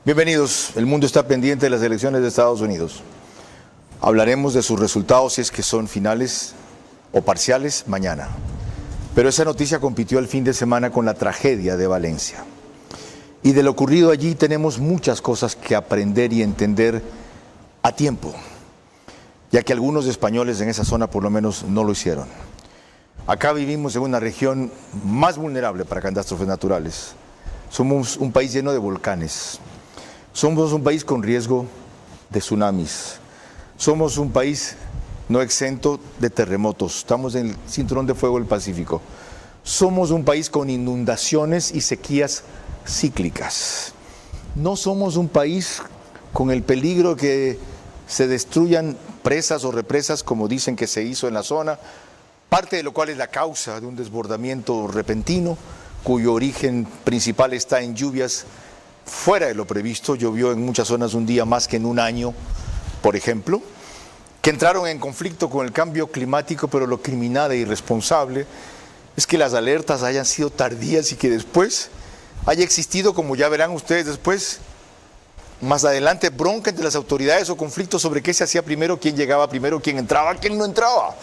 Bienvenidos. El mundo está pendiente de las elecciones de Estados Unidos. Hablaremos de sus resultados, si es que son finales o parciales, mañana. Pero esa noticia compitió el fin de semana con la tragedia de Valencia. Y de lo ocurrido allí tenemos muchas cosas que aprender y entender a tiempo, ya que algunos españoles en esa zona por lo menos no lo hicieron. Acá vivimos en una región más vulnerable para catástrofes naturales. Somos un país lleno de volcanes. Somos un país con riesgo de tsunamis. Somos un país no exento de terremotos. Estamos en el cinturón de fuego del Pacífico. Somos un país con inundaciones y sequías cíclicas. No somos un país con el peligro que se destruyan presas o represas como dicen que se hizo en la zona, parte de lo cual es la causa de un desbordamiento repentino, cuyo origen principal está en lluvias fuera de lo previsto. Llovió en muchas zonas un día más que en un año, por ejemplo, que entraron en conflicto con el cambio climático, pero lo criminal e irresponsable es que las alertas hayan sido tardías y que después haya existido, como ya verán ustedes después, más adelante, bronca entre las autoridades o conflictos sobre qué se hacía primero, quién llegaba primero, quién entraba, quién no entraba.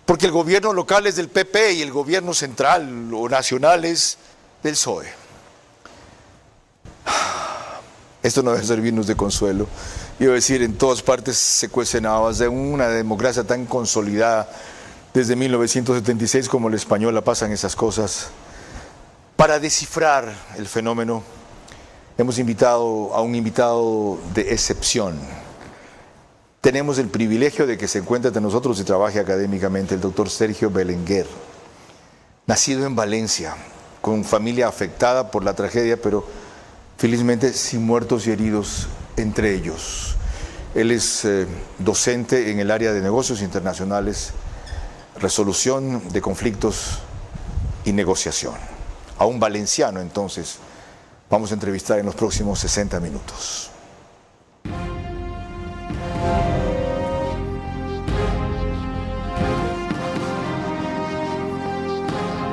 Porque el gobierno local es del PP y el gobierno central o nacional es del PSOE. Esto no debe servirnos de consuelo. Iba a decir, en todas partes se cuecen habas de una democracia tan consolidada desde 1976 como la española, pasan esas cosas. Para descifrar el fenómeno, hemos invitado a un invitado de excepción. Tenemos el privilegio de que se encuentre entre nosotros y trabaje académicamente el doctor Sergio Belenguer, nacido en Valencia, con familia afectada por la tragedia, pero felizmente sin muertos y heridos entre ellos. Él es docente en el área de negocios internacionales, resolución de conflictos y negociación. A un valenciano, entonces, vamos a entrevistar en los próximos 60 minutos.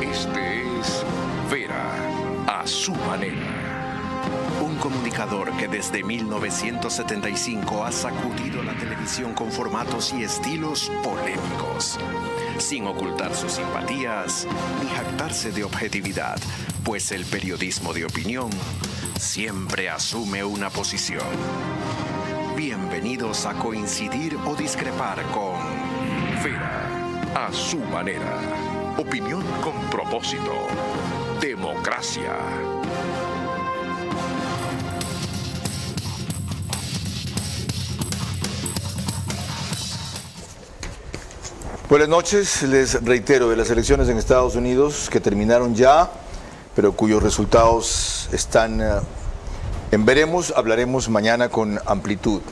Este es Vera a su manera. Un comunicador que desde 1975 ha sacudido la televisión con formatos y estilos polémicos, sin ocultar sus simpatías ni jactarse de objetividad, pues el periodismo de opinión siempre asume una posición. Bienvenidos a coincidir o discrepar con Vera a su manera. Opinión con propósito. Democracia. Buenas noches, les reitero de las elecciones en Estados Unidos que terminaron ya, pero cuyos resultados están en veremos, hablaremos mañana con amplitud.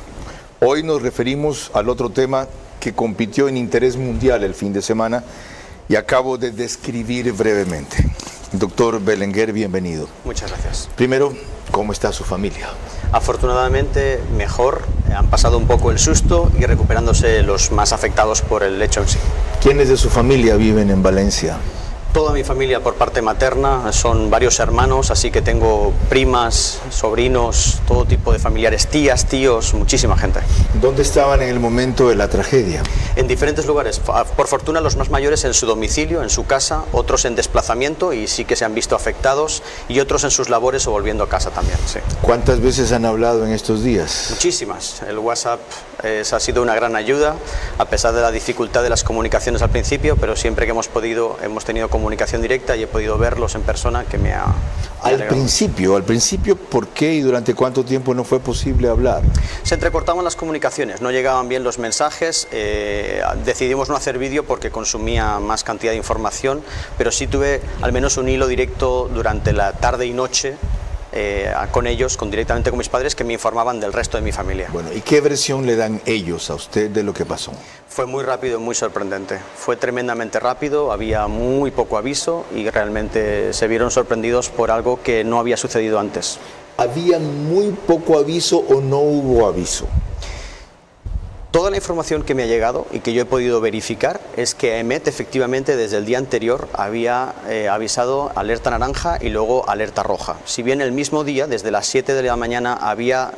Hoy nos referimos al otro tema que compitió en interés mundial el fin de semana y acabo de describir brevemente. Doctor Belenguer, bienvenido. Muchas gracias. Primero, ¿cómo está su familia? Afortunadamente mejor, han pasado un poco el susto y recuperándose los más afectados por el hecho en sí. ¿Quiénes de su familia viven en Valencia? Toda mi familia por parte materna, son varios hermanos, así que tengo primas, sobrinos, todo tipo de familiares, tías, tíos, muchísima gente. ¿Dónde estaban en el momento de la tragedia? En diferentes lugares, por fortuna los más mayores en su domicilio, en su casa, otros en desplazamiento y sí que se han visto afectados y otros en sus labores o volviendo a casa también, sí. ¿Cuántas veces han hablado en estos días? Muchísimas. El WhatsApp ha sido una gran ayuda, a pesar de la dificultad de las comunicaciones al principio, pero siempre que hemos podido, hemos tenido comunicación directa y he podido verlos en persona, que me ha... Al principio, ¿por qué y durante cuánto tiempo no fue posible hablar? Se entrecortaban las comunicaciones, no llegaban bien los mensajes, decidimos no hacer vídeo porque consumía más cantidad de información, pero sí tuve al menos un hilo directo durante la tarde y noche con ellos, directamente con mis padres, que me informaban del resto de mi familia. Bueno, ¿y qué versión le dan ellos a usted de lo que pasó? Fue muy rápido y muy sorprendente. Fue tremendamente rápido, había muy poco aviso y realmente se vieron sorprendidos por algo que no había sucedido antes. ¿Había muy poco aviso o no hubo aviso? Toda la información que me ha llegado y que yo he podido verificar es que AEMET efectivamente desde el día anterior había avisado alerta naranja y luego alerta roja. Si bien el mismo día, desde las 7 de la mañana, había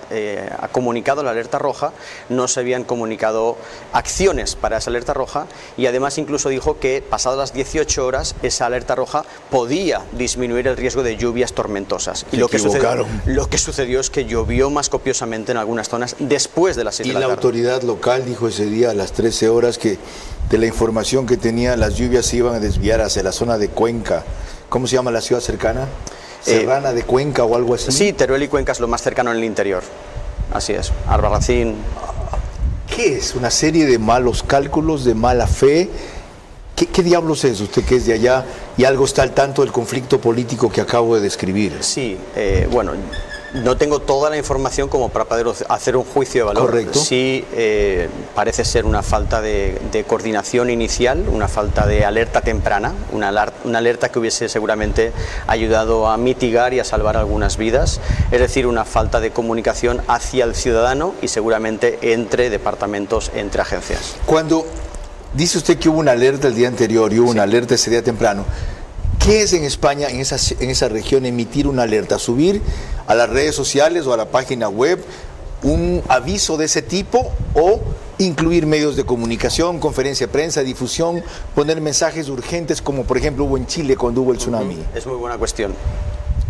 comunicado la alerta roja, no se habían comunicado acciones para esa alerta roja, y además incluso dijo que pasadas las 18 horas esa alerta roja podía disminuir el riesgo de lluvias tormentosas. Y lo que sucedió es que llovió más copiosamente en algunas zonas después de las 6 de la tarde. Y la autoridad local dijo ese día a las 13 horas que de la información que tenía, las lluvias se iban a desviar hacia la zona de Cuenca. ¿Cómo se llama la ciudad cercana? ¿Serrana de Cuenca o algo así? Sí, Teruel y Cuenca es lo más cercano en el interior. Así es, Albarracín. ¿Qué es? ¿Una serie de malos cálculos, de mala fe? ¿Qué diablos es usted que es de allá y algo está al tanto del conflicto político que acabo de describir? Sí, bueno, no tengo toda la información como para poder hacer un juicio de valor. Correcto. Sí, parece ser una falta de coordinación inicial, una falta de alerta temprana, una alerta que hubiese seguramente ayudado a mitigar y a salvar algunas vidas, es decir, una falta de comunicación hacia el ciudadano y seguramente entre departamentos, entre agencias. Cuando dice usted que hubo una alerta el día anterior y hubo una alerta ese día temprano, ¿qué es en España, en esa región, emitir una alerta? ¿Subir a las redes sociales o a la página web un aviso de ese tipo o incluir medios de comunicación, conferencia de prensa, difusión, poner mensajes urgentes como por ejemplo hubo en Chile cuando hubo el tsunami? Es muy buena cuestión.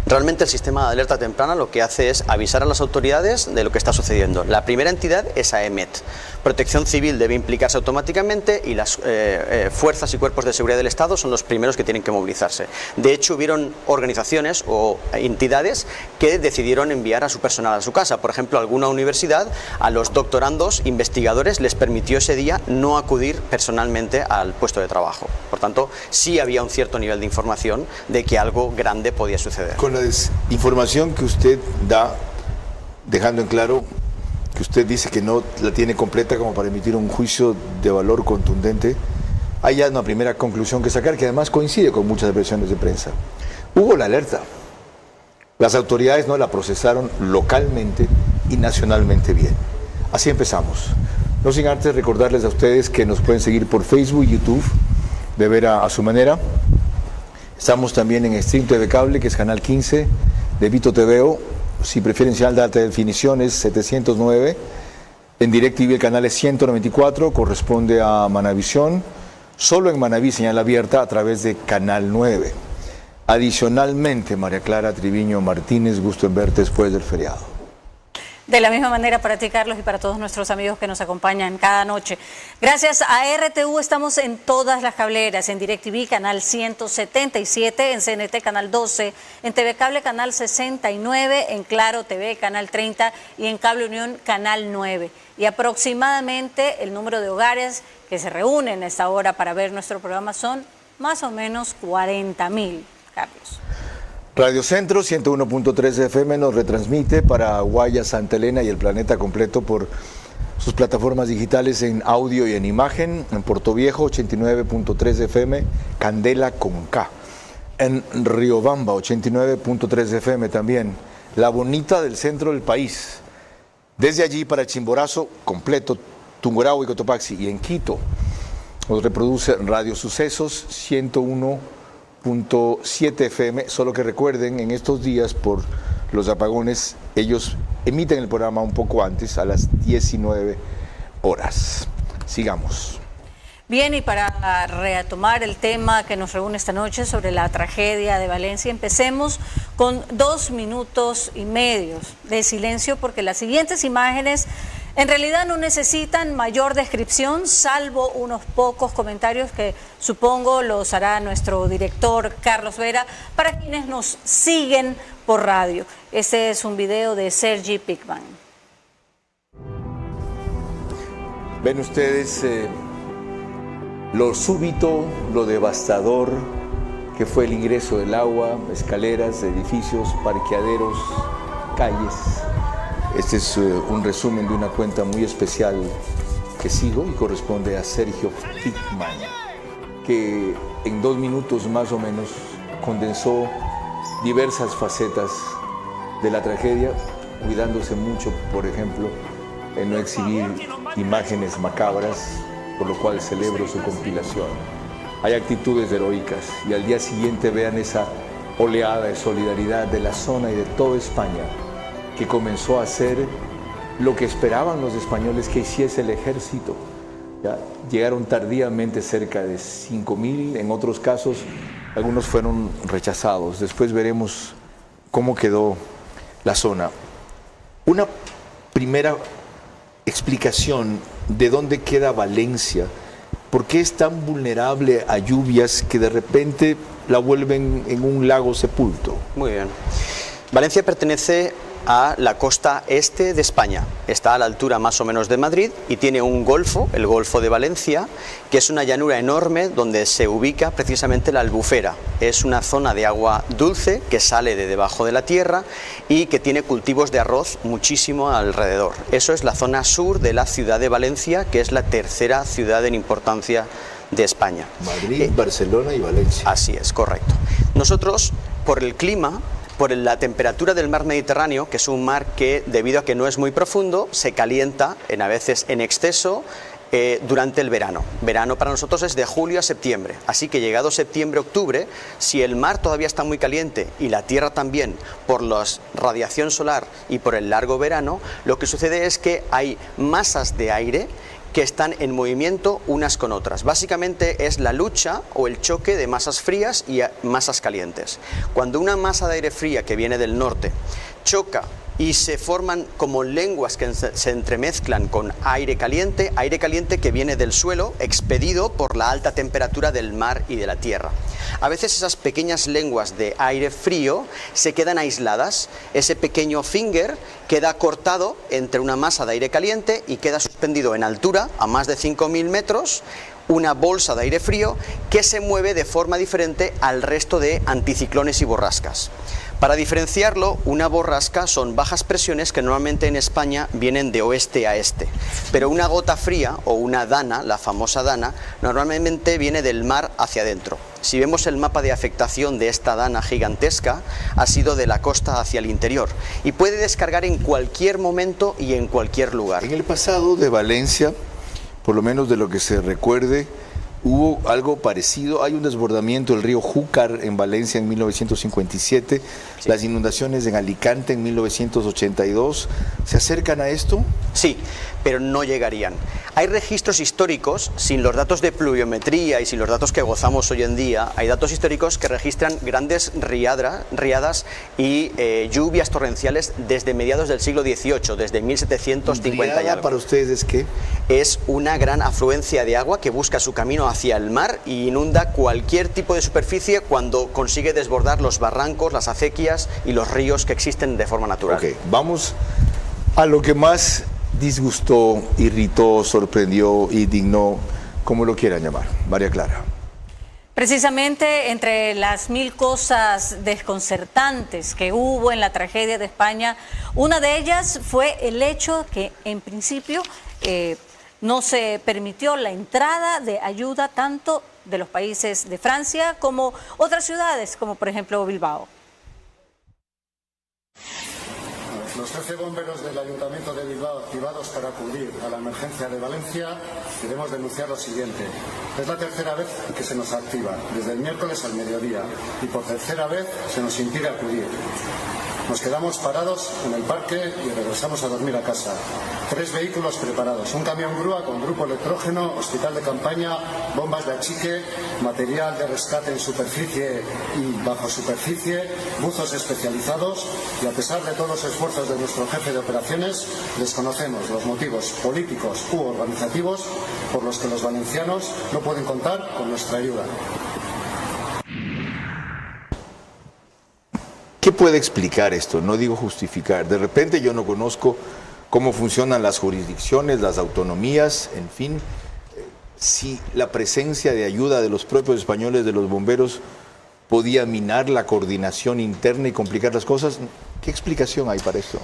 Realmente el sistema de alerta temprana lo que hace es avisar a las autoridades de lo que está sucediendo. La primera entidad es AEMET. Protección Civil debe implicarse automáticamente y las fuerzas y cuerpos de seguridad del Estado son los primeros que tienen que movilizarse. De hecho, hubieron organizaciones o entidades que decidieron enviar a su personal a su casa. Por ejemplo, alguna universidad, a los doctorandos, investigadores, les permitió ese día no acudir personalmente al puesto de trabajo. Por tanto, sí había un cierto nivel de información de que algo grande podía suceder. Con la información que usted da, dejando en claro que usted dice que no la tiene completa como para emitir un juicio de valor contundente, hay ya una primera conclusión que sacar que además coincide con muchas versiones de prensa. Hubo la alerta. Las autoridades no la procesaron localmente y nacionalmente bien. Así empezamos. No sin antes recordarles a ustedes que nos pueden seguir por Facebook y YouTube, de Vera a su manera. Estamos también en Stream TV Cable, que es canal 15, de Vito TVO. Si prefieren señal de alta definición es 709. En DirecTV el canal es 194, corresponde a Manavisión. Solo en Manaví señal abierta a través de Canal 9. Adicionalmente, María Clara Triviño Martínez, gusto en verte después del feriado. De la misma manera para ti, Carlos, y para todos nuestros amigos que nos acompañan cada noche. Gracias a RTU estamos en todas las cableras, en DirecTV canal 177, en CNT canal 12, en TV Cable canal 69, en Claro TV canal 30 y en Cable Unión canal 9. Y aproximadamente el número de hogares que se reúnen a esta hora para ver nuestro programa son más o menos 40.000, Carlos. Radio Centro 101.3 FM nos retransmite para Guaya, Santa Elena y el planeta completo por sus plataformas digitales en audio y en imagen. En Puerto Viejo 89.3 FM, Candela con K. En Riobamba 89.3 FM también, la bonita del centro del país. Desde allí para Chimborazo completo, Tungurahua y Cotopaxi. Y en Quito nos reproduce Radio Sucesos 101.7 FM, solo que recuerden, en estos días por los apagones, ellos emiten el programa un poco antes, a las 19 horas. Sigamos. Bien, y para retomar el tema que nos reúne esta noche sobre la tragedia de Valencia, empecemos con 2 minutos y medio de silencio, porque las siguientes imágenes en realidad no necesitan mayor descripción, salvo unos pocos comentarios que supongo los hará nuestro director Carlos Vera, para quienes nos siguen por radio. Este es un video de Sergi Pickman. Ven ustedes lo súbito, lo devastador que fue el ingreso del agua, escaleras, edificios, parqueaderos, calles. Este es un resumen de una cuenta muy especial que sigo y corresponde a Sergio Pickman, que en 2 minutos más o menos condensó diversas facetas de la tragedia, cuidándose mucho, por ejemplo, en no exhibir imágenes macabras, por lo cual celebro su compilación. Hay actitudes heroicas y al día siguiente vean esa oleada de solidaridad de la zona y de toda España, que comenzó a hacer lo que esperaban los españoles que hiciese el ejército. Ya llegaron tardíamente cerca de 5.000, en otros casos algunos fueron rechazados. Después veremos cómo quedó la zona. Una primera explicación de dónde queda Valencia, por qué es tan vulnerable a lluvias que de repente la vuelven en un lago sepulto. Muy bien. Valencia pertenece a la costa este de España, está a la altura más o menos de Madrid y tiene un golfo, el Golfo de Valencia, que es una llanura enorme donde se ubica precisamente la Albufera. Es una zona de agua dulce que sale de debajo de la tierra y que tiene cultivos de arroz muchísimo alrededor. Eso es la zona sur de la ciudad de Valencia, que es la tercera ciudad en importancia de España. Madrid, Barcelona y Valencia. Así es, correcto. Nosotros, por el clima, por la temperatura del mar Mediterráneo, que es un mar que, debido a que no es muy profundo, se calienta a veces en exceso durante el verano. Verano para nosotros es de julio a septiembre, así que llegado septiembre, octubre, si el mar todavía está muy caliente y la tierra también, por la radiación solar y por el largo verano, lo que sucede es que hay masas de aire que están en movimiento unas con otras. Básicamente es la lucha o el choque de masas frías y masas calientes. Cuando una masa de aire fría que viene del norte choca y se forman como lenguas que se entremezclan con aire caliente que viene del suelo, expedido por la alta temperatura del mar y de la tierra. A veces esas pequeñas lenguas de aire frío se quedan aisladas, ese pequeño finger queda cortado entre una masa de aire caliente y queda suspendido en altura, a más de 5.000 metros, una bolsa de aire frío que se mueve de forma diferente al resto de anticiclones y borrascas. Para diferenciarlo, una borrasca son bajas presiones que normalmente en España vienen de oeste a este, pero una gota fría o una dana, la famosa dana, normalmente viene del mar hacia adentro. Si vemos el mapa de afectación de esta dana gigantesca, ha sido de la costa hacia el interior y puede descargar en cualquier momento y en cualquier lugar. En el pasado de Valencia, por lo menos de lo que se recuerde, hubo algo parecido. Hay un desbordamiento del río Júcar en Valencia en 1957, sí. Las inundaciones en Alicante en 1982. ¿Se acercan a esto? Sí, pero no llegarían. Hay registros históricos, sin los datos de pluviometría y sin los datos que gozamos hoy en día, hay datos históricos que registran grandes riadas y lluvias torrenciales desde mediados del siglo XVIII, desde 1750 y algo. ¿Para ustedes es qué? Es una gran afluencia de agua que busca su camino hacia el mar y inunda cualquier tipo de superficie cuando consigue desbordar los barrancos, las acequias y los ríos que existen de forma natural. Ok, vamos a lo que más disgustó, irritó, sorprendió, indignó, como lo quieran llamar. María Clara. Precisamente entre las 1000 cosas desconcertantes que hubo en la tragedia de España, una de ellas fue el hecho que en principio no se permitió la entrada de ayuda tanto de los países de Francia como otras ciudades, como por ejemplo Bilbao. Los 13 bomberos del Ayuntamiento de Bilbao activados para acudir a la emergencia de Valencia, queremos denunciar lo siguiente. Es la tercera vez que se nos activa, desde el miércoles al mediodía, y por tercera vez se nos impide acudir. Nos quedamos parados en el parque y regresamos a dormir a casa. 3 vehículos preparados, un camión grúa con grupo electrógeno, hospital de campaña, bombas de achique, material de rescate en superficie y bajo superficie, buzos especializados, y a pesar de todos los esfuerzos de nuestro jefe de operaciones, desconocemos los motivos políticos u organizativos por los que los valencianos no pueden contar con nuestra ayuda. ¿Qué puede explicar esto? No digo justificar. De repente yo no conozco cómo funcionan las jurisdicciones, las autonomías, en fin. Si la presencia de ayuda de los propios españoles, de los bomberos, podía minar la coordinación interna y complicar las cosas, ¿qué explicación hay para esto?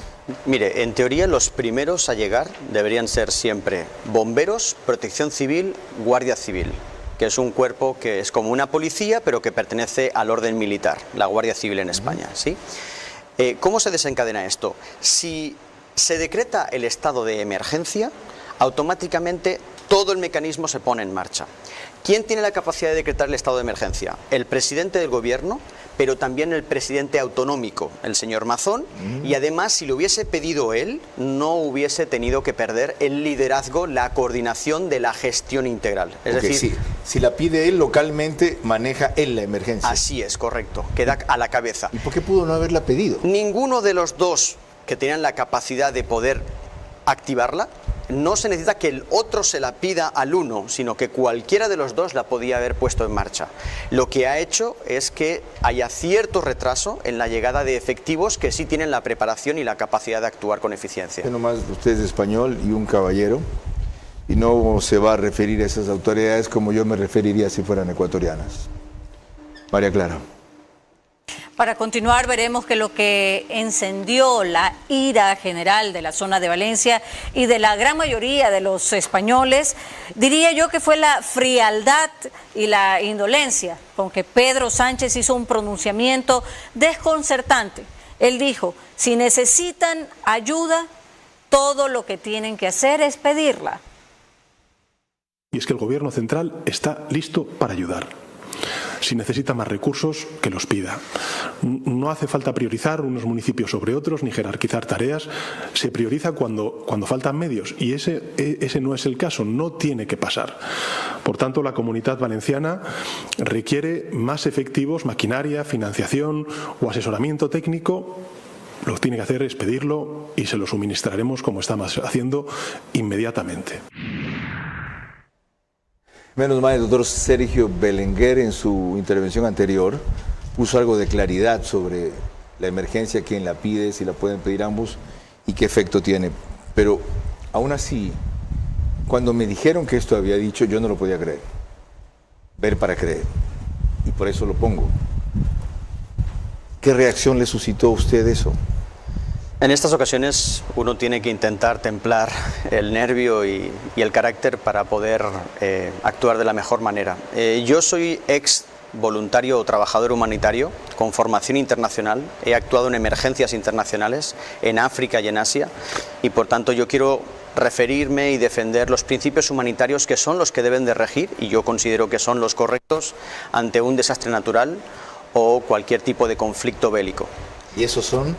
Mire, en teoría los primeros a llegar deberían ser siempre bomberos, protección civil, guardia civil, que es un cuerpo que es como una policía, pero que pertenece al orden militar, la Guardia Civil en España, ¿sí? ¿Cómo se desencadena esto? Si se decreta el estado de emergencia, automáticamente todo el mecanismo se pone en marcha. ¿Quién tiene la capacidad de decretar el estado de emergencia? El presidente del gobierno, pero también el presidente autonómico, el señor Mazón, y además, si lo hubiese pedido él, no hubiese tenido que perder el liderazgo, la coordinación de la gestión integral. Es decir, si la pide él localmente, maneja él la emergencia. Así es, correcto, queda a la cabeza. ¿Y por qué pudo no haberla pedido? Ninguno de los dos que tenían la capacidad de poder activarla, no se necesita que el otro se la pida al uno, sino que cualquiera de los dos la podía haber puesto en marcha. Lo que ha hecho es que haya cierto retraso en la llegada de efectivos que sí tienen la preparación y la capacidad de actuar con eficiencia. Nomás usted es español y un caballero, y no se va a referir a esas autoridades como yo me referiría si fueran ecuatorianas. María Clara. Para continuar, veremos que lo que encendió la ira general de la zona de Valencia y de la gran mayoría de los españoles, diría yo que fue la frialdad y la indolencia con que Pedro Sánchez hizo un pronunciamiento desconcertante. Él dijo, si necesitan ayuda, todo lo que tienen que hacer es pedirla. Y es que el gobierno central está listo para ayudar. Si necesita más recursos, que los pida. No hace falta priorizar unos municipios sobre otros ni jerarquizar tareas. Se prioriza cuando faltan medios y ese no es el caso, no tiene que pasar. Por tanto, la Comunitat Valenciana requiere más efectivos, maquinaria, financiación o asesoramiento técnico. Lo que tiene que hacer es pedirlo y se lo suministraremos como estamos haciendo inmediatamente. Menos mal, el doctor Sergio Belenguer en su intervención anterior puso algo de claridad sobre la emergencia, quién la pide, si la pueden pedir ambos y qué efecto tiene. Pero aún así, cuando me dijeron que esto había dicho, yo no lo podía creer. Ver para creer. Y por eso lo pongo. ¿Qué reacción le suscitó a usted eso? En estas ocasiones uno tiene que intentar templar el nervio y el carácter para poder actuar de la mejor manera. Yo soy ex voluntario o trabajador humanitario con formación internacional, he actuado en emergencias internacionales en África y en Asia y por tanto yo quiero referirme y defender los principios humanitarios que son los que deben de regir y yo considero que son los correctos ante un desastre natural o cualquier tipo de conflicto bélico. ¿Y esos son?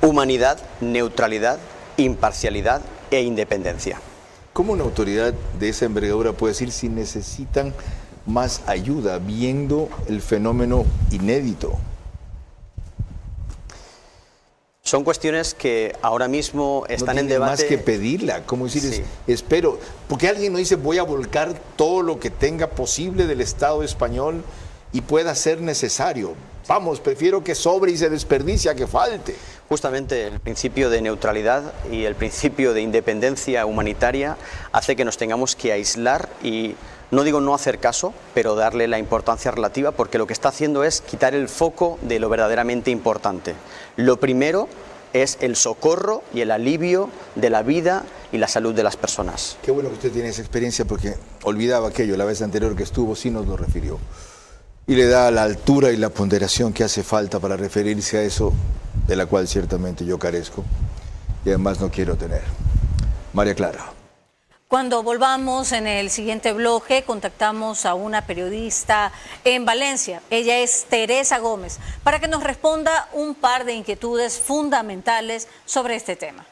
Humanidad, neutralidad, imparcialidad e independencia. ¿Cómo una autoridad de esa envergadura puede decir si necesitan más ayuda viendo el fenómeno inédito? Son cuestiones que ahora mismo están en debate. Más que pedirla, ¿cómo decir? Sí. Espero, porque alguien no dice voy a volcar todo lo que tenga posible del Estado español y pueda ser necesario. Vamos, prefiero que sobre y se desperdicie a que falte. Justamente el principio de neutralidad y el principio de independencia humanitaria hace que nos tengamos que aislar y, no digo no hacer caso, pero darle la importancia relativa porque lo que está haciendo es quitar el foco de lo verdaderamente importante. Lo primero es el socorro y el alivio de la vida y la salud de las personas. Qué bueno que usted tiene esa experiencia porque olvidaba aquello, la vez anterior que estuvo sí nos lo refirió. Y le da la altura y la ponderación que hace falta para referirse a eso de la cual ciertamente yo carezco y además no quiero tener. María Clara. Cuando volvamos en el siguiente bloque, contactamos a una periodista en Valencia. Ella es Teresa Gómez, para que nos responda un par de inquietudes fundamentales sobre este tema.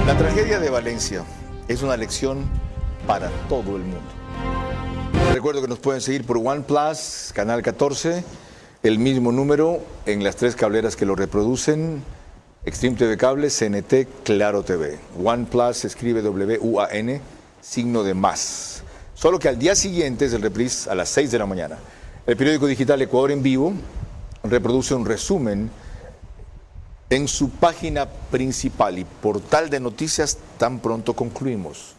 La tragedia de Valencia es una lección para todo el mundo. Recuerdo que nos pueden seguir por OnePlus, Canal 14, el mismo número en las 3 cableras que lo reproducen, Extreme TV Cable, CNT, Claro TV. OnePlus se escribe W-U-A-N, signo de más. Solo que al día siguiente es el reprise a las 6 de la mañana. El periódico digital Ecuador en Vivo reproduce un resumen en su página principal y portal de noticias tan pronto concluimos.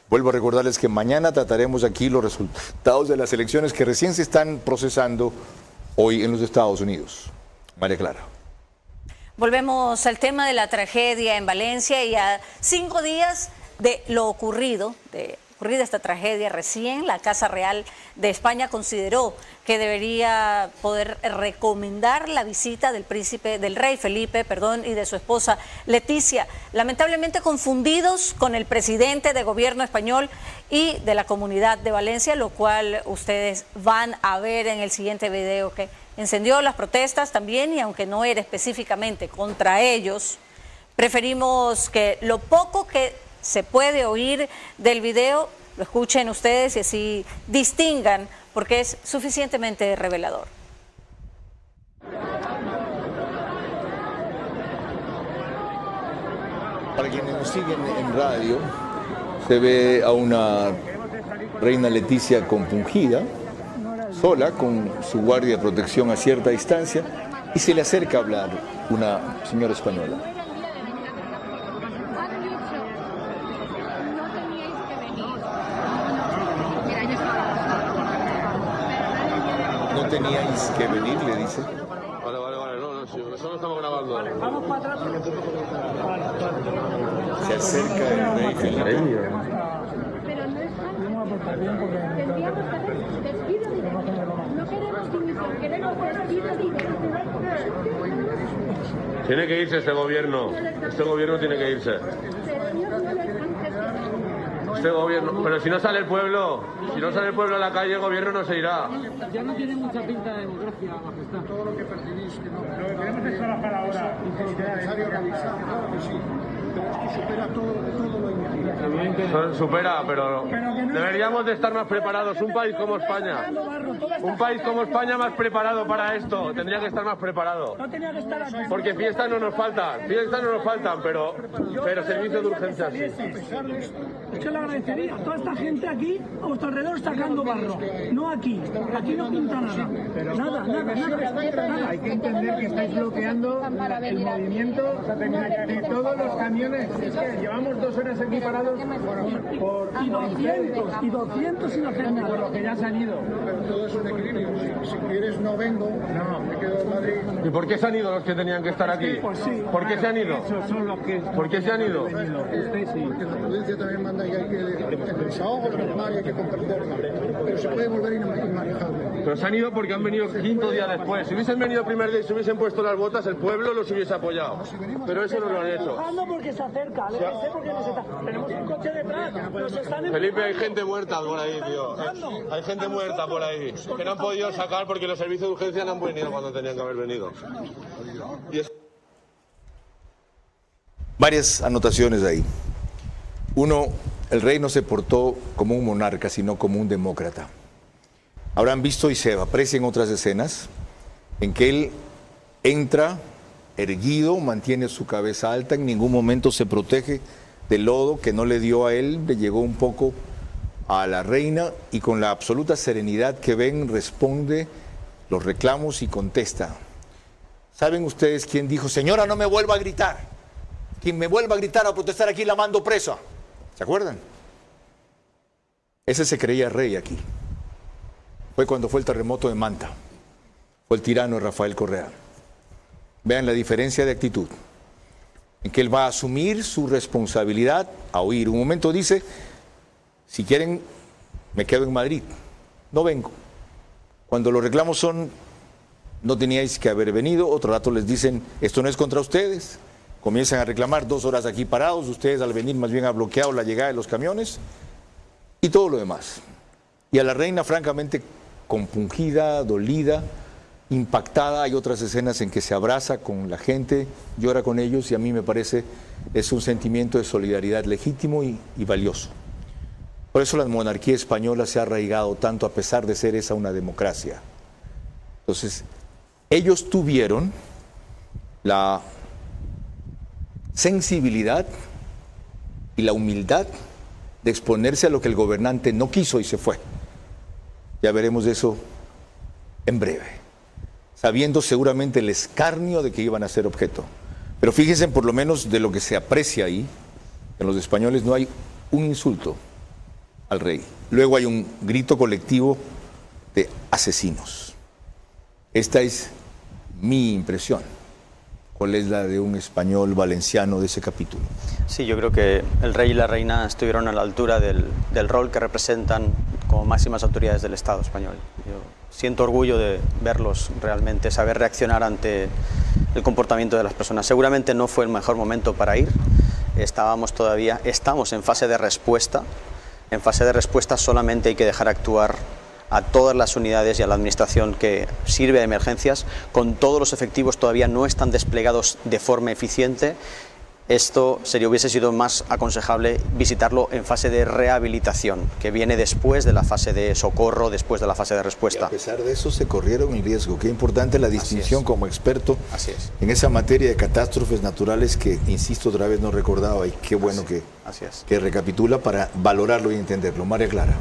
Vuelvo a recordarles que mañana trataremos aquí los resultados de las elecciones que recién se están procesando hoy en los Estados Unidos. María Clara. Volvemos al tema de la tragedia en Valencia y a 5 días de lo ocurrido, de ocurrida esta tragedia recién, la Casa Real de España consideró que debería poder recomendar la visita del rey Felipe, y de su esposa Leticia, lamentablemente confundidos con el presidente de gobierno español y de la Comunidad de Valencia, lo cual ustedes van a ver en el siguiente video, que encendió las protestas también, y aunque no era específicamente contra ellos, preferimos que lo poco que se puede oír del video lo escuchen ustedes y así distingan, porque es suficientemente revelador. Para quienes nos siguen en radio, se ve a una reina Leticia compungida, sola, con su guardia de protección a cierta distancia, y se le acerca a hablar una señora española. No teníais que venir, le dice. Vale, no, sí, nosotros estamos grabando. Vamos para atrás. Se acerca el rey Felipe. Pero no es fácil. Tendríamos que hacer despido directo. No queremos dimisión, queremos despido directo. Tiene que irse este gobierno. Este gobierno tiene que irse. Este gobierno, pero si no sale el pueblo a la calle, el gobierno no se irá. Ya no tiene mucha pinta de democracia, majestad. Todo lo que percibís, que no. Lo que queremos es trabajar ahora. Es necesario revisar, claro que sí. Pero es que supera todo lo imaginable. Supera, pero deberíamos de estar más preparados. Un país como España. Un país como España más preparado para esto. Tendría que estar más preparado. No tenía que estar aquí. Porque fiestas no nos faltan, pero servicios de urgencia sí. Es que le agradecería. Toda esta gente aquí, a vuestro alrededor, está sacando barro. No aquí. Aquí no pinta nada. Nada. Hay que entender que estáis bloqueando el movimiento de todos los camiones. Es que llevamos 2 horas aquí parados y 200 sin hacer nada. por lo que ya se han ido. Pero todo es un equilibrio. Si quieres no vengo, me quedo en Madrid. ¿Y por qué se han ido los que tenían que estar aquí? Pues sí. ¿Por qué se han ido? Esos son los que... ¿Por qué se han ido? Usted sí. Porque la prudencia también manda y hay que el desahogo normal y hay que compartirlo. Pero se puede volver inmanejable. Pero se han ido porque han venido el 5º día después. Si hubiesen venido el primer día y se hubiesen puesto las botas, el pueblo los hubiese apoyado. Pero eso no lo han hecho. Porque se acerca, porque nos está... Tenemos un coche detrás, nos están... Felipe, hay gente muerta por ahí, tío. Hay gente muerta por ahí. Que no han podido sacar porque los servicios de urgencia no han venido cuando tenían que haber venido. Varias anotaciones ahí. Uno, el rey no se portó como un monarca, sino como un demócrata. Habrán visto y se aprecian otras escenas en que él entra erguido, mantiene su cabeza alta, en ningún momento se protege del lodo que no le dio a él, le llegó un poco a la reina, y con la absoluta serenidad que ven responde los reclamos y contesta. ¿Saben ustedes quién dijo: señora, no me vuelva a gritar? Quien me vuelva a gritar a protestar aquí la mando presa. ¿Se acuerdan? Ese se creía rey aquí. Fue cuando fue el terremoto de Manta. Fue el tirano Rafael Correa. Vean la diferencia de actitud, en que él va a asumir su responsabilidad a oír. Un momento dice: si quieren, me quedo en Madrid, no vengo. Cuando los reclamos son: no teníais que haber venido. Otro rato les dicen: esto no es contra ustedes. Comienzan a reclamar, 2 horas aquí parados, ustedes al venir más bien han bloqueado la llegada de los camiones y todo lo demás. Y a la reina, francamente, compungida, dolida, impactada. Hay otras escenas en que se abraza con la gente, llora con ellos, y a mí me parece es un sentimiento de solidaridad legítimo y valioso. Por eso la monarquía española se ha arraigado tanto, a pesar de ser esa una democracia. Entonces, ellos tuvieron la sensibilidad y la humildad de exponerse a lo que el gobernante no quiso y se fue. Ya veremos eso en breve, sabiendo seguramente el escarnio de que iban a ser objeto. Pero fíjense por lo menos de lo que se aprecia ahí, en los españoles no hay un insulto al rey. Luego hay un grito colectivo de asesinos. Esta es mi impresión. ¿Cuál es la de un español valenciano de ese capítulo? Sí, yo creo que el rey y la reina estuvieron a la altura del rol que representan como máximas autoridades del Estado español. Yo siento orgullo de verlos realmente, saber reaccionar ante el comportamiento de las personas. Seguramente no fue el mejor momento para ir, estamos en fase de respuesta. En fase de respuesta solamente hay que dejar actuar a todas las unidades y a la administración que sirve de emergencias. Con todos los efectivos todavía no están desplegados de forma eficiente. Esto hubiese sido más aconsejable visitarlo en fase de rehabilitación, que viene después de la fase de socorro, después de la fase de respuesta. Y a pesar de eso se corrieron el riesgo. Qué importante la distinción como experto en esa materia de catástrofes naturales que, insisto, otra vez no recordaba, y qué bueno que recapitula para valorarlo y entenderlo. María Clara.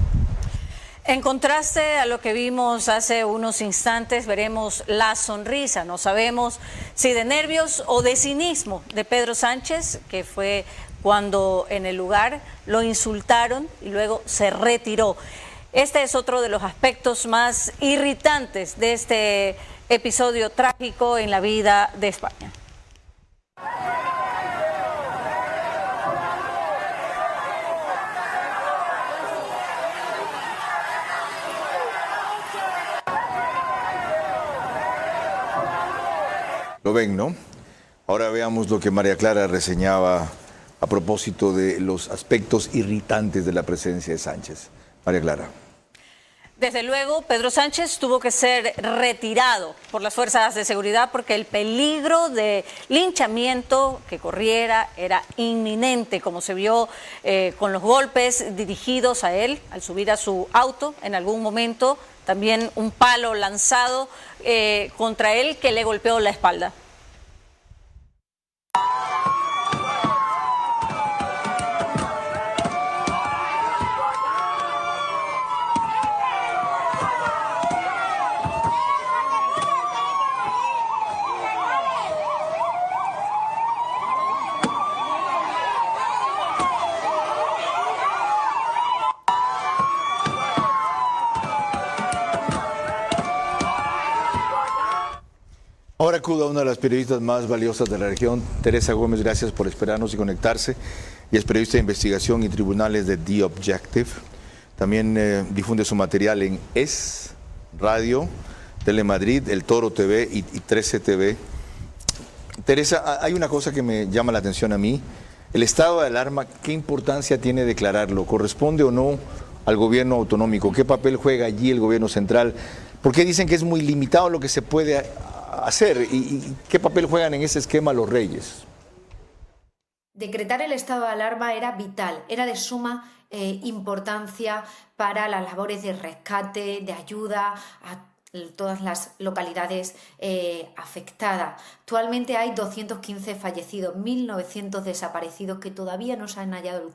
En contraste a lo que vimos hace unos instantes, veremos la sonrisa. No sabemos si de nervios o de cinismo de Pedro Sánchez, que fue cuando en el lugar lo insultaron y luego se retiró. Este es otro de los aspectos más irritantes de este episodio trágico en la vida de España. Lo ven, ¿no? Ahora veamos lo que María Clara reseñaba a propósito de los aspectos irritantes de la presencia de Sánchez. María Clara. Desde luego, Pedro Sánchez tuvo que ser retirado por las fuerzas de seguridad porque el peligro de linchamiento que corriera era inminente, como se vio con los golpes dirigidos a él al subir a su auto en algún momento. También un palo lanzado contra él que le golpeó la espalda. Ahora acudo a una de las periodistas más valiosas de la región, Teresa Gómez, gracias por esperarnos y conectarse. Y es periodista de investigación y tribunales de The Objective. También difunde su material en ES Radio, Telemadrid, El Toro TV y 13 TV. Teresa, hay una cosa que me llama la atención a mí. El estado de alarma, ¿qué importancia tiene declararlo? ¿Corresponde o no al gobierno autonómico? ¿Qué papel juega allí el gobierno central? ¿Por qué dicen que es muy limitado lo que se puede hacer? ¿Y qué papel juegan en ese esquema los reyes? Decretar el estado de alarma era vital, era de suma importancia para las labores de rescate, de ayuda a todas las localidades afectadas. Actualmente hay 215 fallecidos, 1.900 desaparecidos que todavía no se han hallado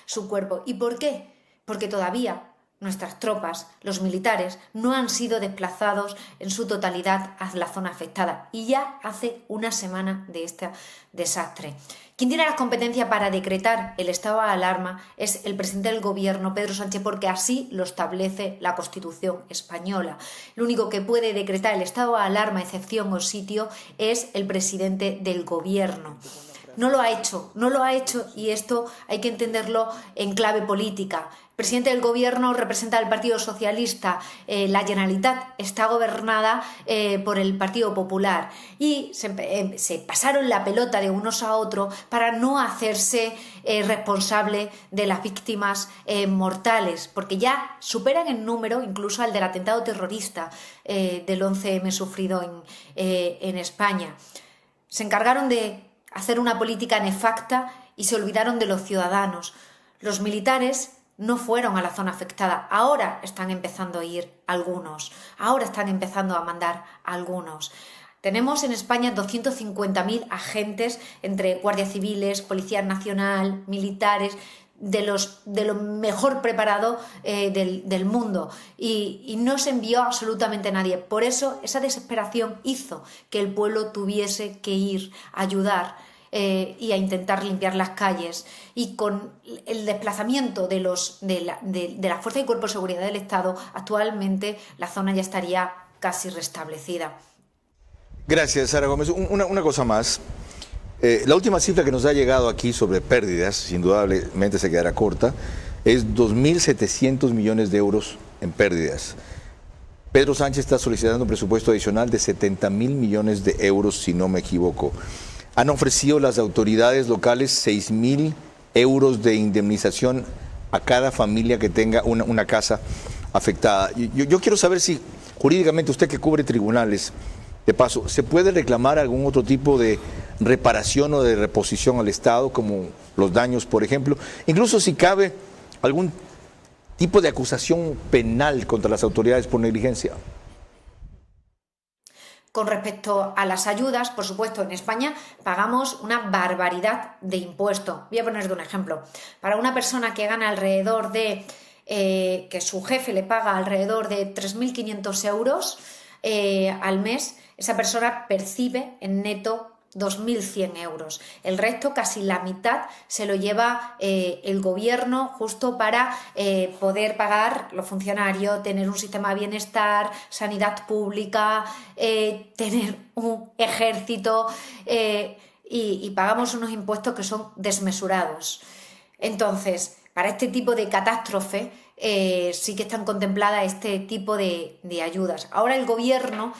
su cuerpo. ¿Y por qué? Porque todavía nuestras tropas, los militares, no han sido desplazados en su totalidad a la zona afectada y ya hace una semana de este desastre. Quien tiene las competencias para decretar el estado de alarma es el presidente del gobierno, Pedro Sánchez, porque así lo establece la Constitución española. El único que puede decretar el estado de alarma, excepción o sitio, es el presidente del gobierno. No lo ha hecho y esto hay que entenderlo en clave política. El presidente del gobierno representa al Partido Socialista, la Generalitat está gobernada por el Partido Popular y se pasaron la pelota de unos a otros para no hacerse responsable de las víctimas mortales, porque ya superan en número incluso al del atentado terrorista del 11M sufrido en España. Se encargaron de hacer una política nefasta y se olvidaron de los ciudadanos. Los militares no fueron a la zona afectada, ahora están empezando a ir algunos, ahora están empezando a mandar algunos. Tenemos en España 250.000 agentes entre guardias civiles, Policía Nacional, militares, de lo mejor preparado del mundo y no se envió absolutamente nadie. Por eso esa desesperación hizo que el pueblo tuviese que ir a ayudar y a intentar limpiar las calles, y con el desplazamiento de la Fuerza y Cuerpo de Seguridad del Estado, actualmente la zona ya estaría casi restablecida. Gracias, Sara Gómez. Una cosa más. La última cifra que nos ha llegado aquí sobre pérdidas, indudablemente se quedará corta, es 2.700 millones de euros en pérdidas. Pedro Sánchez está solicitando un presupuesto adicional de 70.000 millones de euros, si no me equivoco. Han ofrecido las autoridades locales 6.000 euros de indemnización a cada familia que tenga una casa afectada. Yo quiero saber si jurídicamente, usted que cubre tribunales, de paso, ¿se puede reclamar algún otro tipo de reparación o de reposición al Estado, como los daños, por ejemplo? Incluso si cabe algún tipo de acusación penal contra las autoridades por negligencia. Con respecto a las ayudas, por supuesto, en España pagamos una barbaridad de impuestos. Voy a poner un ejemplo. Para una persona que gana alrededor de, que su jefe le paga alrededor de 3.500 euros al mes, esa persona percibe en neto 2.100 euros. El resto, casi la mitad, se lo lleva el gobierno justo para poder pagar los funcionarios, tener un sistema de bienestar, sanidad pública, tener un ejército y pagamos unos impuestos que son desmesurados. Entonces, para este tipo de catástrofe sí que están contempladas este tipo de ayudas. Ahora el gobierno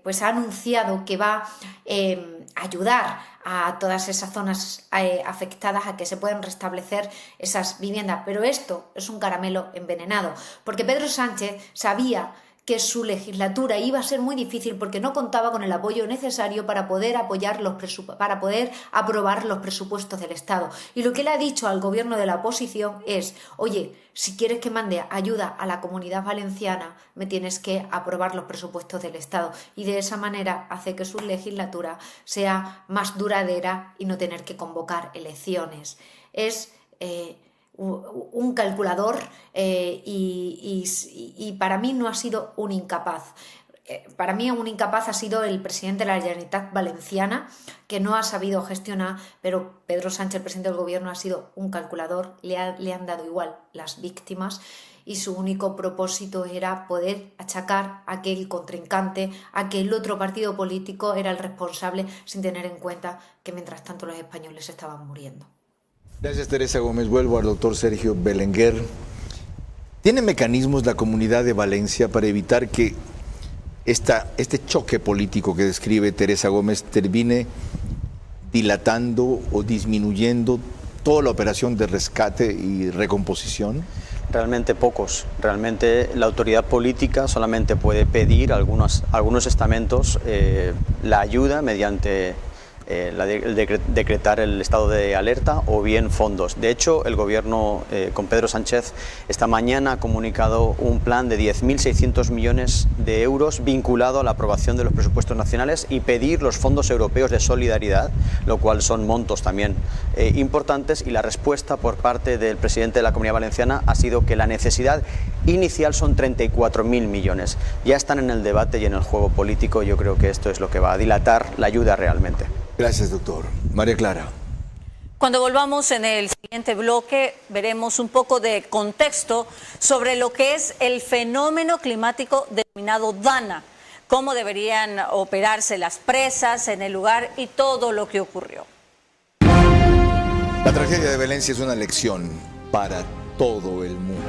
pues ha anunciado que va a ayudar a todas esas zonas afectadas a que se puedan restablecer esas viviendas, pero esto es un caramelo envenenado, porque Pedro Sánchez sabía que su legislatura iba a ser muy difícil porque no contaba con el apoyo necesario para poder aprobar los presupuestos del Estado. Y lo que le ha dicho al gobierno de la oposición es: oye, si quieres que mande ayuda a la Comunidad Valenciana, me tienes que aprobar los presupuestos del Estado. Y de esa manera hace que su legislatura sea más duradera y no tener que convocar elecciones. Es un calculador y para mí no ha sido un incapaz. Para mí un incapaz ha sido el presidente de la Generalitat Valenciana, que no ha sabido gestionar, pero Pedro Sánchez, el presidente del gobierno, ha sido un calculador, le han dado igual las víctimas y su único propósito era poder achacar a aquel contrincante, a que el otro partido político era el responsable, sin tener en cuenta que mientras tanto los españoles estaban muriendo. Gracias, Teresa Gómez. Vuelvo al doctor Sergio Belenguer. ¿Tiene mecanismos la Comunidad de Valencia para evitar que este choque político que describe Teresa Gómez termine dilatando o disminuyendo toda la operación de rescate y recomposición? Realmente pocos. Realmente la autoridad política solamente puede pedir a algunos estamentos la ayuda mediante decretar el estado de alerta o bien fondos. De hecho, el gobierno con Pedro Sánchez esta mañana ha comunicado un plan de 10.600 millones de euros vinculado a la aprobación de los presupuestos nacionales y pedir los fondos europeos de solidaridad, lo cual son montos también importantes, y la respuesta por parte del presidente de la Comunidad Valenciana ha sido que la necesidad inicial son 34.000 millones. Ya están en el debate y en el juego político. Yo creo que esto es lo que va a dilatar la ayuda realmente. Gracias, doctor. María Clara. Cuando volvamos en el siguiente bloque, veremos un poco de contexto sobre lo que es el fenómeno climático denominado Dana, cómo deberían operarse las presas en el lugar y todo lo que ocurrió. La tragedia de Valencia es una lección para todo el mundo.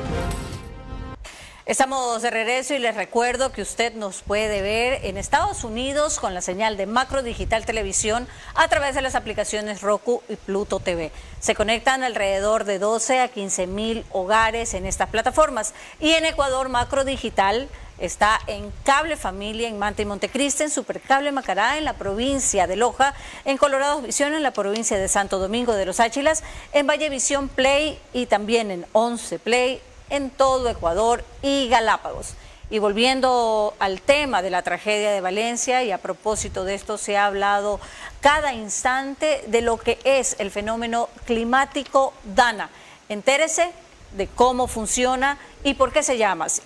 Estamos de regreso y les recuerdo que usted nos puede ver en Estados Unidos con la señal de Macro Digital Televisión a través de las aplicaciones Roku y Pluto TV. Se conectan alrededor de 12 a 15.000 hogares en estas plataformas. Y en Ecuador, Macro Digital está en Cable Familia en Manta y Montecristi, en Supercable Macará en la provincia de Loja, en Colorado Visión en la provincia de Santo Domingo de los Áchilas, en Vallevisión Play y también en 11 Play en todo Ecuador y Galápagos. Y volviendo al tema de la tragedia de Valencia, y a propósito de esto se ha hablado cada instante de lo que es el fenómeno climático Dana. Entérese de cómo funciona y por qué se llama así.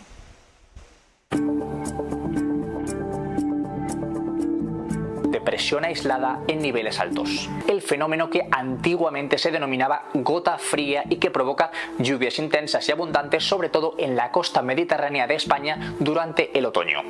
Depresión aislada en niveles altos. El fenómeno que antiguamente se denominaba gota fría y que provoca lluvias intensas y abundantes, sobre todo en la costa mediterránea de España durante el otoño.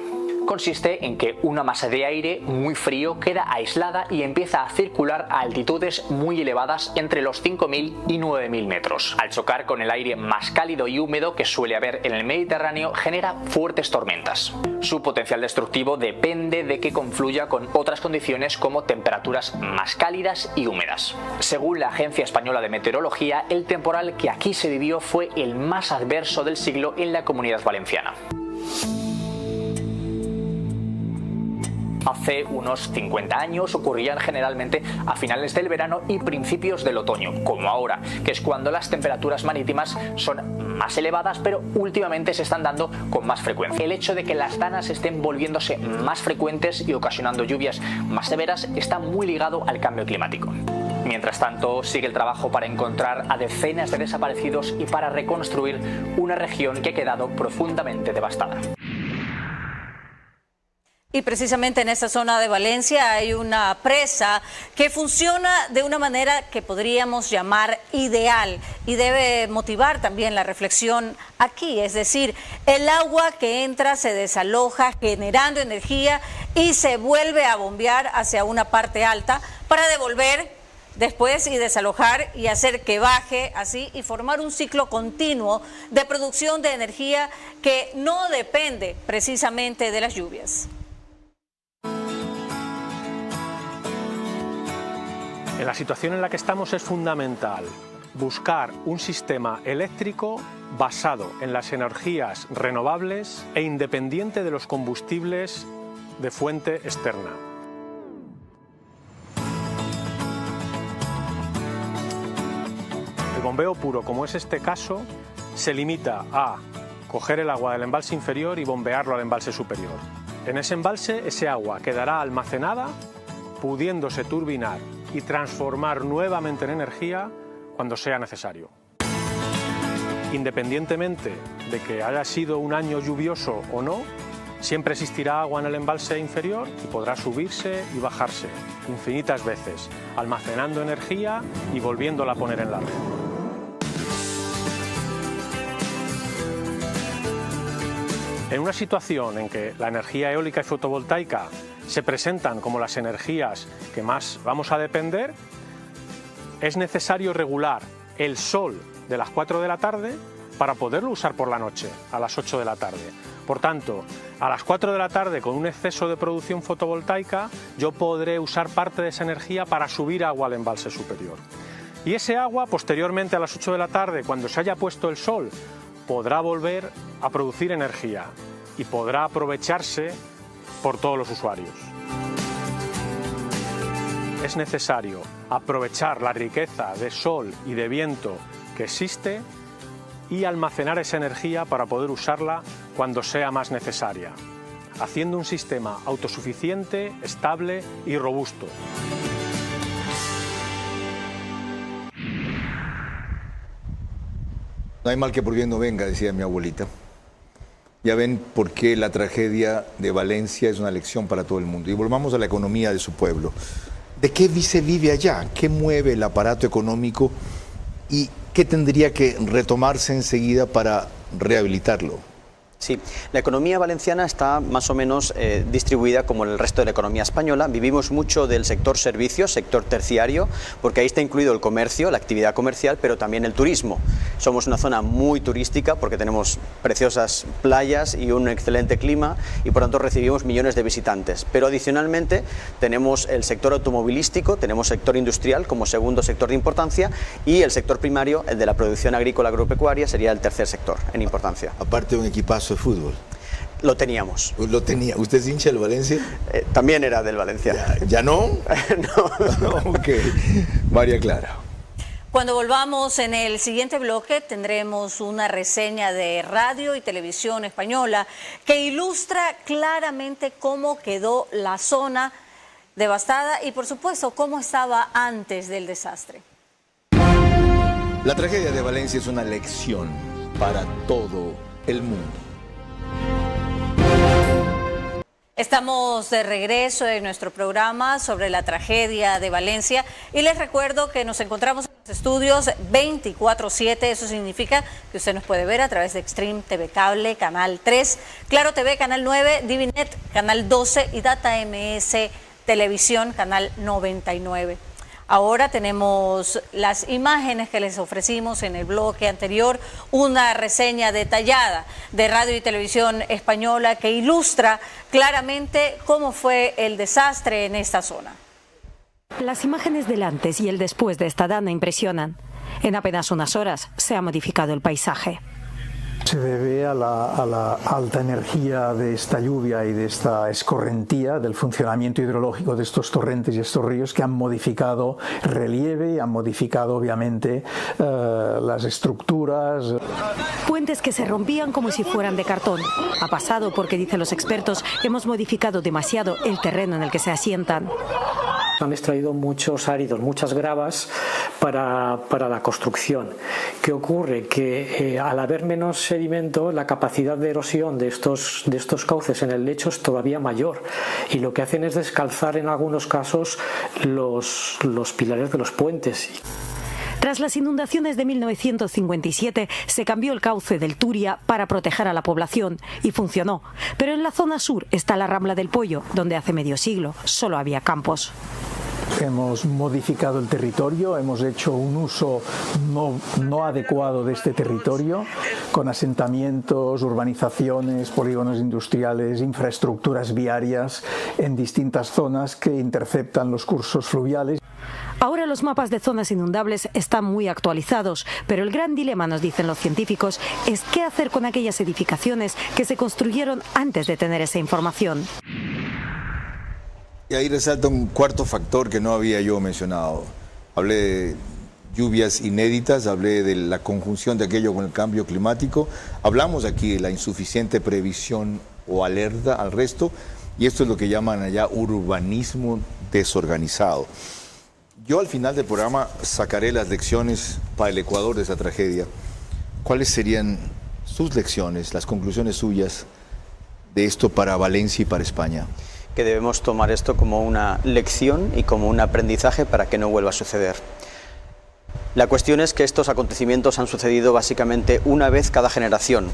consiste en que una masa de aire muy frío queda aislada y empieza a circular a altitudes muy elevadas entre los 5.000 y 9.000 metros. Al chocar con el aire más cálido y húmedo que suele haber en el Mediterráneo, genera fuertes tormentas. Su potencial destructivo depende de que confluya con otras condiciones como temperaturas más cálidas y húmedas. Según la Agencia Española de Meteorología, el temporal que aquí se vivió fue el más adverso del siglo en la Comunidad Valenciana. Hace unos 50 años ocurrían generalmente a finales del verano y principios del otoño, como ahora, que es cuando las temperaturas marítimas son más elevadas, pero últimamente se están dando con más frecuencia. El hecho de que las danas estén volviéndose más frecuentes y ocasionando lluvias más severas está muy ligado al cambio climático. Mientras tanto, sigue el trabajo para encontrar a decenas de desaparecidos y para reconstruir una región que ha quedado profundamente devastada. Y precisamente en esta zona de Valencia hay una presa que funciona de una manera que podríamos llamar ideal y debe motivar también la reflexión aquí, es decir, el agua que entra se desaloja generando energía y se vuelve a bombear hacia una parte alta para devolver después y desalojar y hacer que baje así y formar un ciclo continuo de producción de energía que no depende precisamente de las lluvias. En la situación en la que estamos es fundamental buscar un sistema eléctrico basado en las energías renovables e independiente de los combustibles de fuente externa. El bombeo puro, como es este caso, se limita a coger el agua del embalse inferior y bombearlo al embalse superior. En ese embalse, ese agua quedará almacenada, pudiéndose turbinar y transformar nuevamente en energía cuando sea necesario. Independientemente de que haya sido un año lluvioso o no, siempre existirá agua en el embalse inferior y podrá subirse y bajarse infinitas veces, almacenando energía y volviéndola a poner en la red. En una situación en que la energía eólica y fotovoltaica se presentan como las energías que más vamos a depender, es necesario regular el sol de las 4 de la tarde para poderlo usar por la noche, a las 8 de la tarde. Por tanto, a las 4 de la tarde, con un exceso de producción fotovoltaica, yo podré usar parte de esa energía para subir agua al embalse superior. Y ese agua, posteriormente a las 8 de la tarde, cuando se haya puesto el sol, podrá volver a producir energía y podrá aprovecharse por todos los usuarios. Es necesario aprovechar la riqueza de sol y de viento que existe y almacenar esa energía para poder usarla cuando sea más necesaria, haciendo un sistema autosuficiente, estable y robusto. No hay mal que por bien no venga, decía mi abuelita. Ya ven por qué la tragedia de Valencia es una lección para todo el mundo. Y volvamos a la economía de su pueblo. ¿De qué se vive allá? ¿Qué mueve el aparato económico? ¿Y qué tendría que retomarse enseguida para rehabilitarlo? Sí, la economía valenciana está más o menos distribuida como el resto de la economía española. Vivimos mucho del sector servicios, sector terciario, porque ahí está incluido el comercio, la actividad comercial, pero también el turismo. Somos una zona muy turística porque tenemos preciosas playas y un excelente clima y por tanto recibimos millones de visitantes. Pero adicionalmente tenemos el sector automovilístico, tenemos sector industrial como segundo sector de importancia y el sector primario, el de la producción agrícola agropecuaria, sería el tercer sector en importancia. Aparte de un equipazo de fútbol. Lo teníamos. Lo tenía. ¿Usted es hincha del Valencia? También era del Valencia. ¿Ya no? No. Ok. María Clara. Cuando volvamos en el siguiente bloque tendremos una reseña de radio y televisión española que ilustra claramente cómo quedó la zona devastada y por supuesto cómo estaba antes del desastre. La tragedia de Valencia es una lección para todo el mundo. Estamos de regreso en nuestro programa sobre la tragedia de Valencia y les recuerdo que nos encontramos Estudios 24/7, eso significa que usted nos puede ver a través de Extreme TV Cable, Canal 3, Claro TV, Canal 9, Divinet, Canal 12 y Data MS Televisión, Canal 99. Ahora tenemos las imágenes que les ofrecimos en el bloque anterior, una reseña detallada de Radio y Televisión Española que ilustra claramente cómo fue el desastre en esta zona. Las imágenes del antes y el después de esta dana impresionan. En apenas unas horas se ha modificado el paisaje. Se debe a la alta energía de esta lluvia y de esta escorrentía, del funcionamiento hidrológico de estos torrentes y estos ríos que han modificado relieve y han modificado obviamente las estructuras. Puentes que se rompían como si fueran de cartón. Ha pasado porque, dicen los expertos, hemos modificado demasiado el terreno en el que se asientan. Han extraído muchos áridos, muchas gravas para la construcción. ¿Qué ocurre? Que al haber menos sedimento, la capacidad de erosión de estos cauces en el lecho es todavía mayor, y lo que hacen es descalzar en algunos casos los pilares de los puentes. Tras las inundaciones de 1957 se cambió el cauce del Turia para proteger a la población y funcionó. Pero en la zona sur está la Rambla del Pollo, donde hace medio siglo solo había campos. Hemos modificado el territorio, hemos hecho un uso no adecuado de este territorio, con asentamientos, urbanizaciones, polígonos industriales, infraestructuras viarias en distintas zonas que interceptan los cursos fluviales. Ahora los mapas de zonas inundables están muy actualizados, pero el gran dilema, nos dicen los científicos, es qué hacer con aquellas edificaciones que se construyeron antes de tener esa información. Y ahí resalta un cuarto factor que no había yo mencionado. Hablé de lluvias inéditas, hablé de la conjunción de aquello con el cambio climático, hablamos aquí de la insuficiente previsión o alerta al resto, y esto es lo que llaman allá urbanismo desorganizado. Yo al final del programa sacaré las lecciones para el Ecuador de esa tragedia. ¿Cuáles serían sus lecciones, las conclusiones suyas de esto para Valencia y para España? Que debemos tomar esto como una lección y como un aprendizaje para que no vuelva a suceder. La cuestión es que estos acontecimientos han sucedido básicamente una vez cada generación.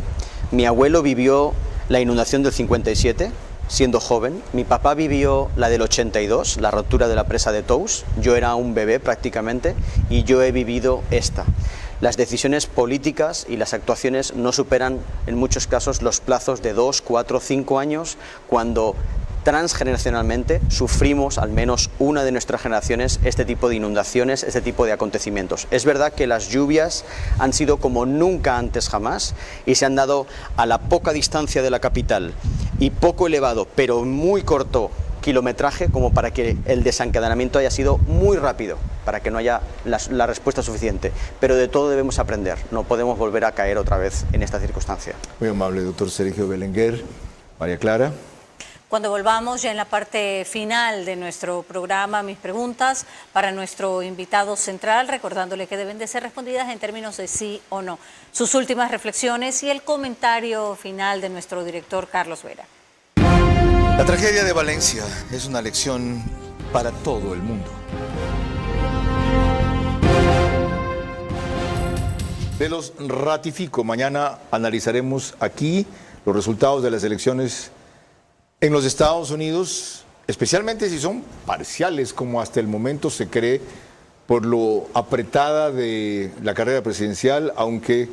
Mi abuelo vivió la inundación del 57, siendo joven. Mi papá vivió la del 82, la rotura de la presa de Tous. Yo era un bebé prácticamente y yo he vivido esta. Las decisiones políticas y las actuaciones no superan en muchos casos los plazos de 2, 4, 5 años, cuando transgeneracionalmente sufrimos, al menos una de nuestras generaciones, este tipo de inundaciones, este tipo de acontecimientos. Es verdad que las lluvias han sido como nunca antes jamás y se han dado a la poca distancia de la capital y poco elevado, pero muy corto kilometraje, como para que el desencadenamiento haya sido muy rápido, para que no haya la respuesta suficiente. Pero de todo debemos aprender, no podemos volver a caer otra vez en esta circunstancia. Muy amable, doctor Sergio Belenguer. María Clara. Cuando volvamos ya en la parte final de nuestro programa, mis preguntas para nuestro invitado central, recordándole que deben de ser respondidas en términos de sí o no. Sus últimas reflexiones y el comentario final de nuestro director Carlos Vera. La tragedia de Valencia es una lección para todo el mundo. Se los ratifico. Mañana analizaremos aquí los resultados de las elecciones en los Estados Unidos, especialmente si son parciales, como hasta el momento se cree, por lo apretada de la carrera presidencial, aunque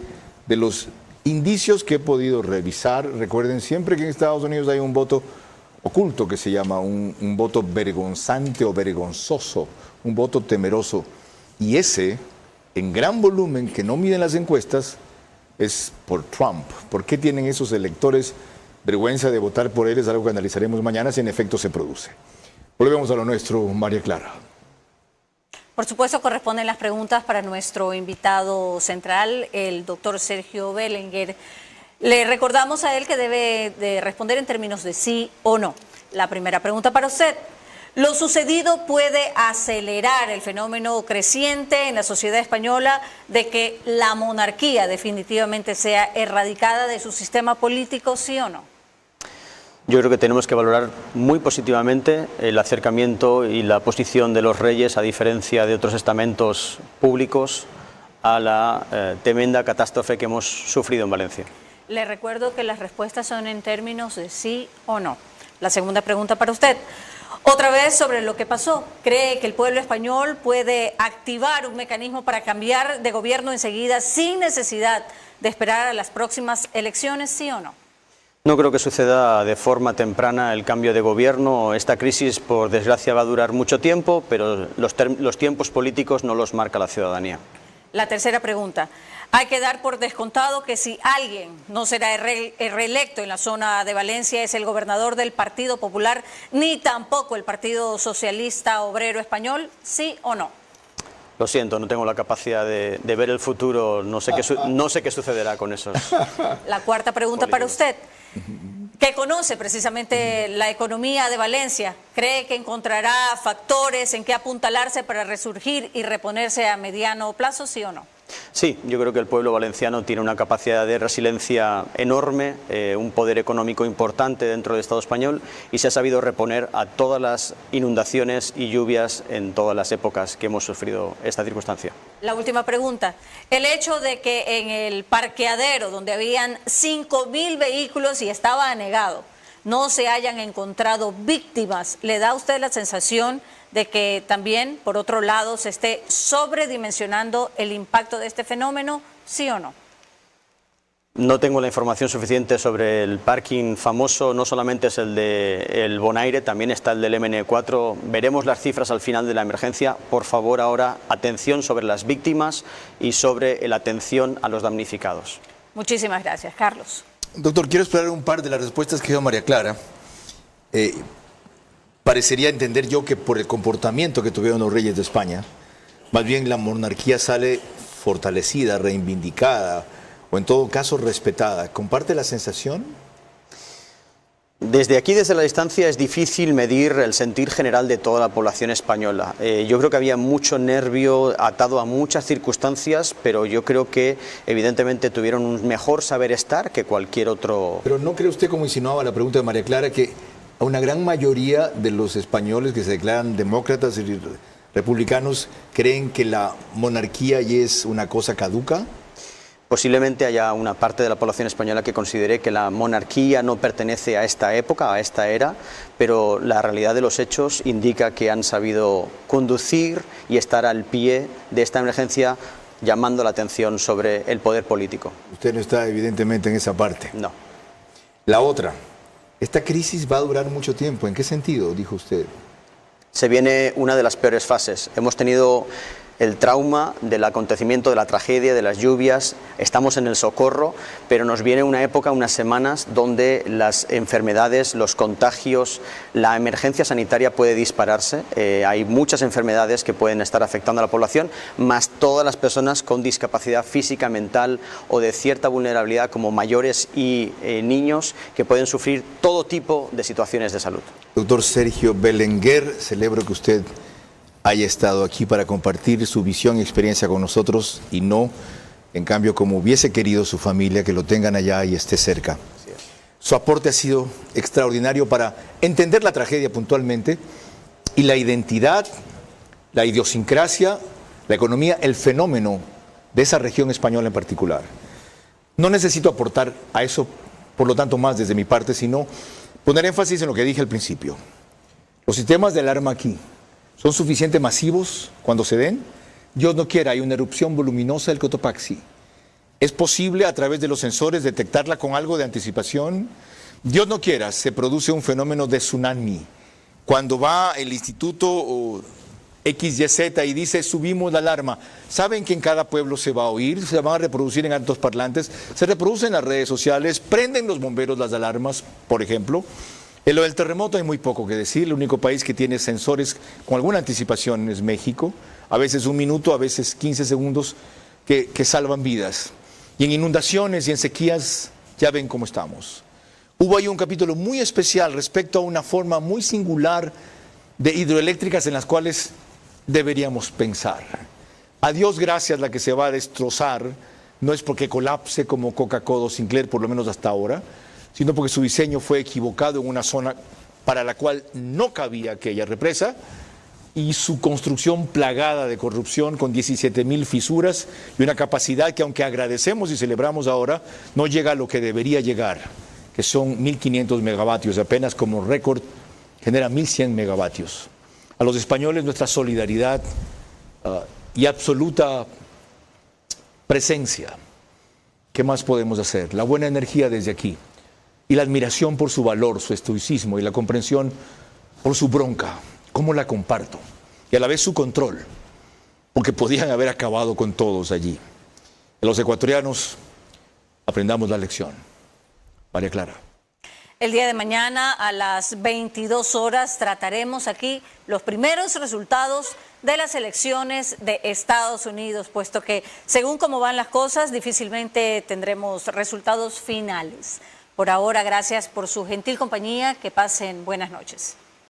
de los indicios que he podido revisar, recuerden siempre que en Estados Unidos hay un voto oculto que se llama un voto vergonzante o vergonzoso, un voto temeroso, y ese, en gran volumen, que no miden las encuestas, es por Trump. ¿Por qué tienen esos electores vergüenza de votar por él? Es algo que analizaremos mañana si en efecto se produce. Volvemos a lo nuestro, María Clara. Por supuesto, corresponden las preguntas para nuestro invitado central, el doctor Sergio Belenguer. Le recordamos a él que debe de responder en términos de sí o no. La primera pregunta para usted. ¿Lo sucedido puede acelerar el fenómeno creciente en la sociedad española de que la monarquía definitivamente sea erradicada de su sistema político, sí o no? Yo creo que tenemos que valorar muy positivamente el acercamiento y la posición de los reyes, a diferencia de otros estamentos públicos, a la tremenda catástrofe que hemos sufrido en Valencia. Le recuerdo que las respuestas son en términos de sí o no. La segunda pregunta para usted. Otra vez sobre lo que pasó. ¿Cree que el pueblo español puede activar un mecanismo para cambiar de gobierno enseguida sin necesidad de esperar a las próximas elecciones, sí o no? No creo que suceda de forma temprana el cambio de gobierno. Esta crisis, por desgracia, va a durar mucho tiempo, pero los tiempos políticos no los marca la ciudadanía. La tercera pregunta. Hay que dar por descontado que si alguien no será reelecto en la zona de Valencia es el gobernador del Partido Popular, ni tampoco el Partido Socialista Obrero Español, ¿sí o no? Lo siento, no tengo la capacidad de ver el futuro, no sé qué sucederá con esos. La cuarta pregunta para usted, que conoce precisamente la economía de Valencia, ¿cree que encontrará factores en que apuntalarse para resurgir y reponerse a mediano plazo, sí o no? Sí, yo creo que el pueblo valenciano tiene una capacidad de resiliencia enorme, un poder económico importante dentro del Estado español y se ha sabido reponer a todas las inundaciones y lluvias en todas las épocas que hemos sufrido esta circunstancia. La última pregunta. El hecho de que en el parqueadero donde habían 5.000 vehículos y estaba anegado, no se hayan encontrado víctimas, ¿le da a usted la sensación de que también, por otro lado, se esté sobredimensionando el impacto de este fenómeno, sí o no? No tengo la información suficiente sobre el parking famoso, no solamente es el del Bonaire, también está el del MN4. Veremos las cifras al final de la emergencia. Por favor, ahora atención sobre las víctimas y sobre la atención a los damnificados. Muchísimas gracias, Carlos. Doctor, quiero explorar un par de las respuestas que dio María Clara. Parecería entender yo que por el comportamiento que tuvieron los reyes de España, más bien la monarquía sale fortalecida, reivindicada o en todo caso respetada. ¿Comparte la sensación? Desde aquí, desde la distancia, es difícil medir el sentir general de toda la población española. Yo creo que había mucho nervio atado a muchas circunstancias, pero yo creo que evidentemente tuvieron un mejor saber estar que cualquier otro. Pero ¿no cree usted, como insinuaba la pregunta de María Clara, que a una gran mayoría de los españoles que se declaran demócratas y republicanos creen que la monarquía ya es una cosa caduca? Posiblemente haya una parte de la población española que considere que la monarquía no pertenece a esta época, a esta era, pero la realidad de los hechos indica que han sabido conducir y estar al pie de esta emergencia, llamando la atención sobre el poder político. Usted no está evidentemente en esa parte. No. La otra, esta crisis va a durar mucho tiempo. ¿En qué sentido, dijo usted? Se viene una de las peores fases. Hemos tenido el trauma del acontecimiento, de la tragedia, de las lluvias, estamos en el socorro, pero nos viene una época, unas semanas, donde las enfermedades, los contagios, la emergencia sanitaria puede dispararse. Hay muchas enfermedades que pueden estar afectando a la población, más todas las personas con discapacidad física, mental o de cierta vulnerabilidad, como mayores y niños, que pueden sufrir todo tipo de situaciones de salud. Doctor Sergio Belenguer, celebro que usted haya estado aquí para compartir su visión y experiencia con nosotros y no, en cambio, como hubiese querido su familia, que lo tengan allá y esté cerca. Su aporte ha sido extraordinario para entender la tragedia puntualmente y la identidad, la idiosincrasia, la economía, el fenómeno de esa región española en particular. No necesito aportar a eso, por lo tanto, más desde mi parte, sino poner énfasis en lo que dije al principio. Los sistemas de alarma aquí ¿son suficientemente masivos cuando se den? Dios no quiera, hay una erupción voluminosa del Cotopaxi. ¿Es posible a través de los sensores detectarla con algo de anticipación? Dios no quiera, se produce un fenómeno de tsunami. Cuando va el instituto XYZ y dice subimos la alarma, ¿saben que en cada pueblo se va a oír? Se van a reproducir en altos parlantes, se reproducen en las redes sociales, prenden los bomberos las alarmas, por ejemplo. En lo del terremoto hay muy poco que decir. El único país que tiene sensores con alguna anticipación es México. A veces 1 minuto, a veces 15 segundos que salvan vidas. Y en inundaciones y en sequías ya ven cómo estamos. Hubo ahí un capítulo muy especial respecto a una forma muy singular de hidroeléctricas en las cuales deberíamos pensar. A Dios gracias, la que se va a destrozar no es porque colapse como Coca-Cola o Sinclair, por lo menos hasta ahora, sino porque su diseño fue equivocado en una zona para la cual no cabía aquella represa, y su construcción plagada de corrupción con 17.000 fisuras y una capacidad que, aunque agradecemos y celebramos ahora, no llega a lo que debería llegar, que son 1.500 megavatios, apenas como récord genera 1.100 megavatios. A los españoles nuestra solidaridad y absoluta presencia. ¿Qué más podemos hacer? La buena energía desde aquí y la admiración por su valor, su estoicismo y la comprensión por su bronca. ¿Cómo la comparto? Y a la vez su control, porque podían haber acabado con todos allí. Los ecuatorianos aprendamos la lección. María Clara. El día de mañana a las 22 horas trataremos aquí los primeros resultados de las elecciones de Estados Unidos, puesto que según cómo van las cosas difícilmente tendremos resultados finales. Por ahora, gracias por su gentil compañía, que pasen buenas noches.